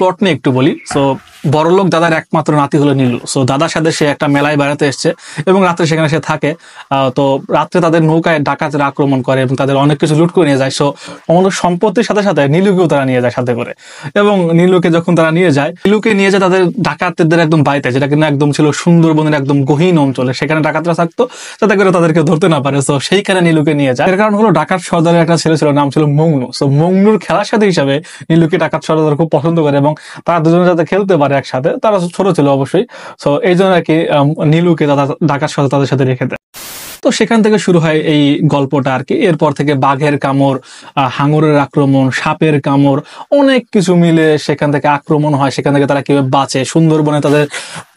Plot নিয়ে একটু বলি। সো বড়লোক দাদার একমাত্র নাতি হলো নীলু। সো দাদার সাথে সে একটা মেলায় বেড়াতে এসছে এবং রাত্রে সেখানে সে থাকে। তো রাত্রে তাদের নৌকায় ডাকাতরা আক্রমণ করে এবং তাদের অনেক কিছু লুট করে নিয়ে যায়। সো আমাদের সম্পত্তির সাথে সাথে নীলুকেও তারা নিয়ে যায় সাথে করে। এবং নীলুকে যখন তারা নিয়ে যায়, নীলুকে নিয়ে যায় তাদের ডাকাতদের একদম বাড়িতে, যেটা কিন্তু একদম ছিল সুন্দরবনের একদম গহীন অঞ্চলে। সেখানে ডাকাতরা থাকতো যাতে করে তাদেরকে ধরতে না পারে। সো সেইখানে নীলুকে নিয়ে যায়। এর কারণ হলো ডাকাত সর্দারের একটা ছেলে ছিল, নাম ছিল মংনু। সো মংনুর খেলার সাথে হিসাবে নীলুকে ডাকাত সর্দার খুব পছন্দ করে এবং তারা দুজনে যাতে খেলতে পারে একসাথে। তারা ছোট ছিল অবশ্যই। সো এই জন্য আর কি নীলুকে তারা ডাকাত সর্দার তাদের সাথে রেখে দেয়। তো সেখান থেকে শুরু হয় এই গল্পটা আর কি। এরপর থেকে বাঘের কামড়, হাঙরের আক্রমণ, সাপের কামড়, অনেক কিছু মিলে সেখান থেকে আক্রমণ হয়। সেখান থেকে তারা কিভাবে বাঁচে, সুন্দরবনে তাদের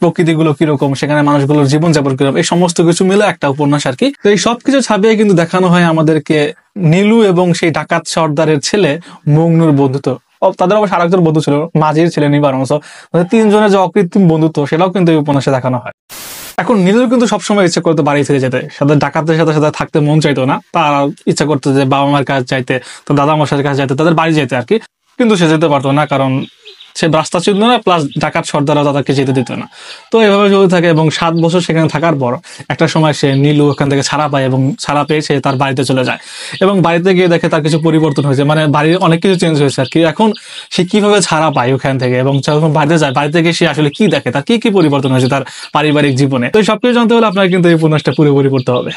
প্রকৃতিগুলো কিরকম, সেখানে মানুষগুলোর জীবনযাপন কিরকম, এই সমস্ত কিছু মিলে একটা উপন্যাস আর কি। তো এই সবকিছু ছাপিয়ে কিন্তু দেখানো হয় আমাদেরকে নীলু এবং সেই ডাকাত সর্দারের ছেলে মংনুর বন্ধুত্ব। তাদের অবশ্য আরেকজন বন্ধু ছিল, মাঝির ছেলে নিবারণ। তিনজনের যে অকৃত্রিম বন্ধুত্ব সেটাও কিন্তু এই উপন্যাসে দেখানো হয়। এখন নীলুর কিন্তু সবসময় ইচ্ছা করতো বাড়ি ফিরে যেতে, সাথে ডাকাতদের সাথে সাথে থাকতে মন চাইতো না। তারা ইচ্ছা করতো যে বাবা মার কাছে যাইতে, তো দাদা মশাইয়ের কাছে যাইতে, তাদের বাড়ি যেতে আর কি। কিন্তু সে যেতে পারতো না, কারণ সে রাস্তা চিনত না, প্লাস ডাকাত সর্দারও তাদেরকে যেতে দিত না। তো এভাবে চলতে থাকে এবং 7 বছর সেখানে থাকার পর একটা সময় সে নীলু ওখান থেকে ছাড়া পায় এবং ছাড়া পেয়ে সে তার বাড়িতে চলে যায়। এবং বাড়িতে গিয়ে দেখে তার কিছু পরিবর্তন হয়েছে, মানে বাড়ির অনেক কিছু চেঞ্জ হয়েছে আর কি। এখন সে কিভাবে ছাড়া পায় ওখান থেকে এবং যখন বাড়িতে যায়, বাড়িতে গিয়ে সে আসলে কি দেখে, তার কি কি পরিবর্তন হয়েছে তার পারিবারিক জীবনে। তো সবকিছু জানতে হলে আপনার কিন্তু এই উপন্যাসটা পুরোপুরি পড়তে হবে।